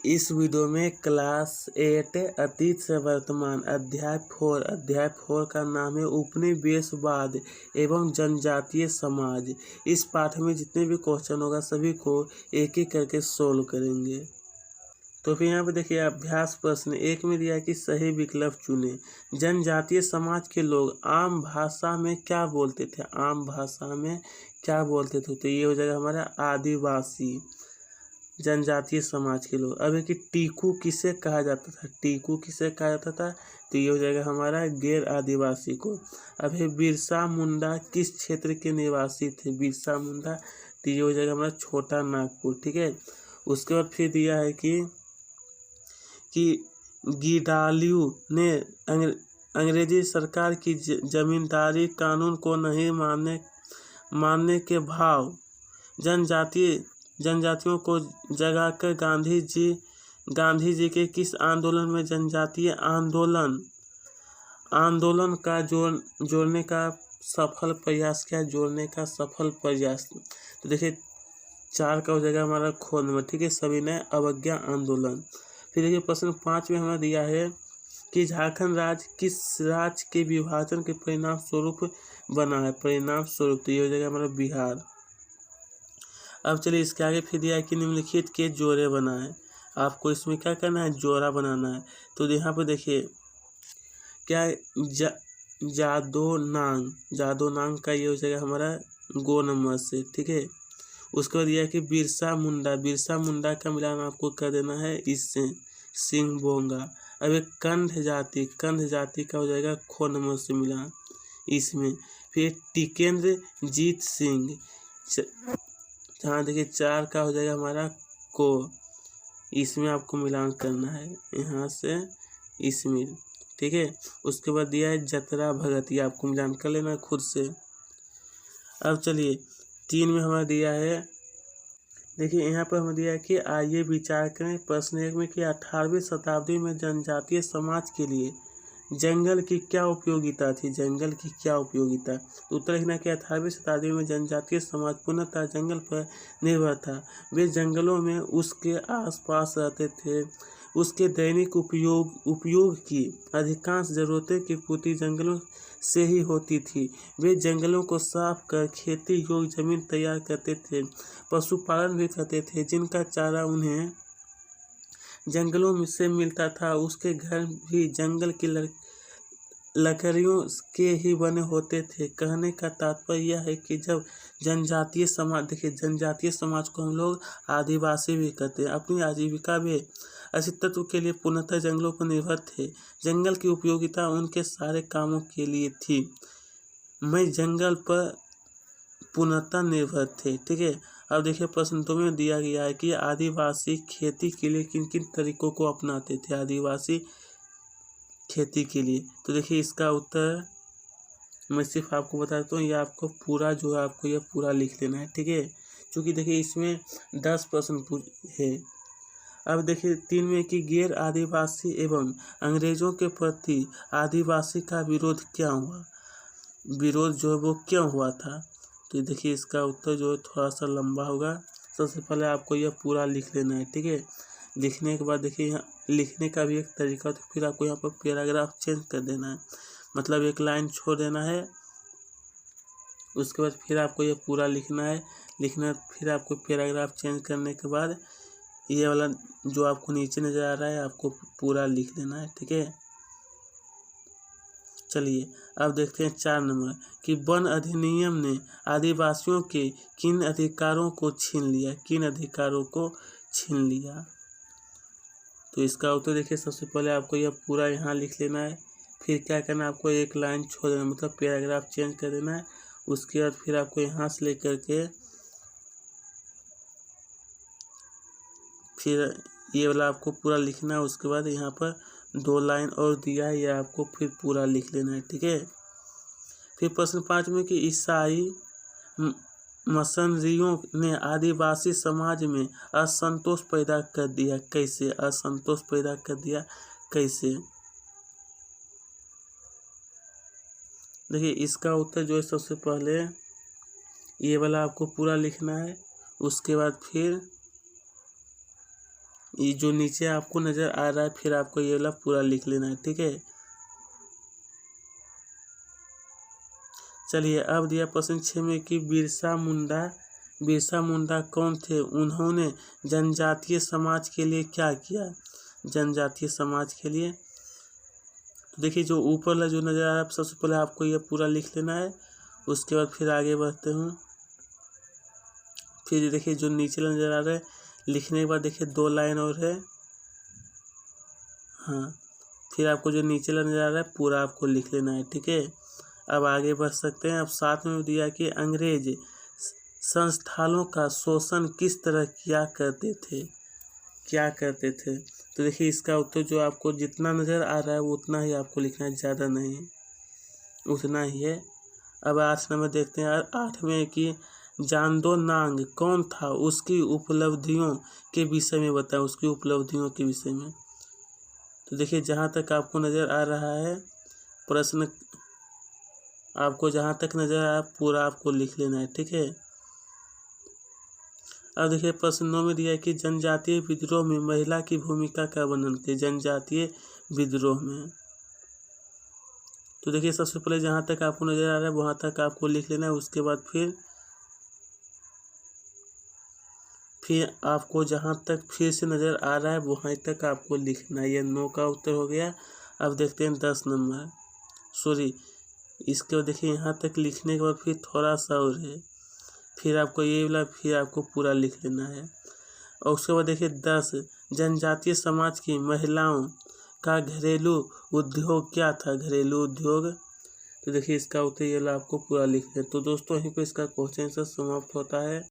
इस वीडियो में क्लास 8 अतीत से वर्तमान अध्याय 4 का नाम है उपनिवेशवाद एवं जनजातीय समाज। इस पाठ में जितने भी क्वेश्चन होगा सभी को एक एक करके सोल्व करेंगे। तो फिर यहाँ पे देखिए अभ्यास प्रश्न 1 में दिया है कि सही विकल्प चुने। जनजातीय समाज के लोग आम भाषा में क्या बोलते थे? आम भाषा में क्या बोलते थे? तो ये हो जाएगा हमारा आदिवासी। जनजातीय समाज के लोग। अब है कि टीकू किसे कहा जाता था? टीकू किसे कहा जाता था? तो ये हो जाएगा हमारा गैर आदिवासी को। अब है बिरसा मुंडा किस क्षेत्र के निवासी थे? बिरसा मुंडा, तो ये हो जाएगा हमारा छोटा नागपुर। ठीक है। उसके बाद फिर दिया है कि गिडालियू ने अंग्रेजी सरकार की जमींदारी कानून को नहीं मानने के भाव जनजातियों को जगाकर गांधी जी के किस आंदोलन में जनजातीय आंदोलन का जोड़ने का सफल प्रयास किया? जोड़ने का सफल प्रयास। तो देखिए 4 का हो जाएगा हमारा खोज नंबर। ठीक है। सविनय अवज्ञा आंदोलन। फिर देखिए प्रश्न 5 में हमें दिया है कि झारखंड राज्य किस राज्य के विभाजन के परिणाम स्वरूप बना है? परिणाम स्वरूप, तो ये हो जाएगा हमारा बिहार। अब चलिए इसके आगे फिर दिया है कि निम्नलिखित के जोड़े बनाए। आपको इसमें क्या करना है? जोड़ा बनाना है। तो यहाँ पे देखिए क्या है? जादो नांग का ये हो जाएगा हमारा गो नंबर से। ठीक है। उसके बाद यह है कि बिरसा मुंडा का मिलान आपको कर देना है इससे, सिंह बोंगा। अब एक कंध जाति का हो जाएगा खो नंबर से मिलान इसमें। फिर टिकेंद्र जीत सिंह, हाँ देखिए 4 का हो जाएगा हमारा को, इसमें आपको मिलान करना है यहाँ से इसमें। ठीक है। उसके बाद दिया है जतरा भगत, ये आपको मिलान कर लेना खुद से। अब चलिए 3 में हमारा दिया है, देखिए यहाँ पर हमें दिया है कि आइए विचार करें प्रश्न 1 में कि 18वीं शताब्दी में जनजातीय समाज के लिए जंगल की क्या उपयोगिता थी? जंगल की क्या उपयोगिता? उत्तर लिखना कि 18वीं शताब्दी में जनजातीय समाज पूर्णतः जंगल पर निर्भर था। वे जंगलों में उसके आसपास रहते थे। उसके दैनिक उपयोग की अधिकांश जरूरतें की पूर्ति जंगलों से ही होती थी। वे जंगलों को साफ कर खेती योग्य जमीन तैयार करते थे। पशुपालन भी करते थे जिनका चारा उन्हें जंगलों में से मिलता था। उसके घर भी जंगल की लकड़ियों के ही बने होते थे। कहने का तात्पर्य यह है कि जब जनजातीय समाज, देखिए जनजातीय समाज को हम लोग आदिवासी भी कहते हैं, अपनी आजीविका में अस्तित्व के लिए पूर्णतः जंगलों पर निर्भर थे। जंगल की उपयोगिता उनके सारे कामों के लिए थी। मैं जंगल पर पूर्णतः निर्भर थे। ठीक है। अब देखिए प्रश्न 2 में दिया गया है कि आदिवासी खेती के लिए किन किन तरीकों को अपनाते थे? आदिवासी खेती के लिए, तो देखिए इसका उत्तर मैं सिर्फ आपको बता देता हूँ, ये आपको पूरा जो है आपको यह पूरा लिख लेना है। ठीक है। क्योंकि देखिए इसमें 10 प्रश्न है। अब देखिए 3 में कि गैर आदिवासी एवं अंग्रेजों के प्रति आदिवासी का विरोध क्या हुआ? विरोध जो है वो क्यों हुआ था? तो देखिए इसका उत्तर जो है थोड़ा सा लंबा होगा। सबसे पहले आपको यह पूरा लिख लेना है। ठीक है। लिखने के बाद देखिए यहाँ लिखने का भी एक तरीका, तो फिर आपको यहाँ पर पैराग्राफ चेंज कर देना है, मतलब एक लाइन छोड़ देना है। उसके बाद फिर आपको ये पूरा लिखना है। फिर आपको पैराग्राफ चेंज करने के बाद ये वाला जो आपको नीचे नजर आ रहा है आपको पूरा लिख लेना है। ठीक है। चलिए अब देखते हैं 4 नंबर कि वन अधिनियम ने आदिवासियों के किन अधिकारों को छीन लिया? किन अधिकारों को छीन लिया? तो इसका उत्तर देखिए सबसे पहले आपको यह पूरा यहाँ लिख लेना है। फिर क्या करना है? आपको एक लाइन छोड़ देना, मतलब पैराग्राफ चेंज कर देना है। उसके बाद फिर आपको यहाँ से लेकर के फिर ये वाला आपको पूरा लिखना है। उसके बाद यहाँ पर 2 लाइन और दिया है, ये आपको फिर पूरा लिख लेना है। ठीक है। फिर प्रश्न 5 में कि ईसाई मशीनरियों ने आदिवासी समाज में असंतोष पैदा कर दिया। कैसे असंतोष पैदा कर दिया? कैसे? देखिए इसका उत्तर जो है सबसे पहले ये वाला आपको पूरा लिखना है। उसके बाद फिर ये जो नीचे आपको नज़र आ रहा है फिर आपको ये वाला पूरा लिख लेना है, ठीक है। चलिए अब दिया प्रश्न 6 में कि बिरसा मुंडा कौन थे, उन्होंने जनजातीय समाज के लिए क्या किया। जनजातीय समाज के लिए तो देखिए जो ऊपर वाला जो नज़र आ रहा है सबसे पहले आपको ये पूरा लिख लेना है, उसके बाद फिर आगे बढ़ते हूँ। फिर देखिए जो नीचे वाला नज़र आ रहा है लिखने के बाद देखिए 2 लाइन और है, हाँ। फिर आपको जो नीचे वाला नज़र आ रहा है पूरा आपको लिख लेना है, ठीक है। अब आगे बढ़ सकते हैं। अब साथ में दिया कि अंग्रेज संस्थानों का शोषण किस तरह किया करते थे। तो देखिए इसका उत्तर जो आपको जितना नज़र आ रहा है उतना ही आपको लिखना है, ज़्यादा नहीं, उतना ही है। अब 8 नंबर देखते हैं। 8 में कि जांदो नांग कौन था, उसकी उपलब्धियों के विषय में बताएं, उसकी उपलब्धियों के विषय में। तो देखिए जहाँ तक आपको नज़र आ रहा है प्रश्न, आपको जहाँ तक नज़र आ रहा है पूरा आपको लिख लेना है, ठीक है। अब देखिए प्रश्न 9 में दिया है कि जनजातीय विद्रोह में महिला की भूमिका का वर्णन करें। जनजातीय विद्रोह में तो देखिए सबसे पहले जहाँ तक आपको नज़र आ रहा है वहाँ तक आपको लिख लेना है, उसके बाद फिर आपको जहाँ तक फिर से नज़र आ रहा है वहाँ तक आपको लिखना है। यह 9 का उत्तर हो गया। अब देखते हैं 10 नंबर, इसके बाद देखिए यहाँ तक लिखने के बाद फिर थोड़ा सा और है, फिर आपको ये वाला फिर आपको पूरा लिख लेना है। और उसके बाद देखिए 10 जनजातीय समाज की महिलाओं का घरेलू उद्योग क्या था। घरेलू उद्योग तो देखिए इसका उत्तर ये वाला आपको पूरा लिखना है। तो दोस्तों यहीं पर इसका क्वेश्चन आंसर समाप्त होता है।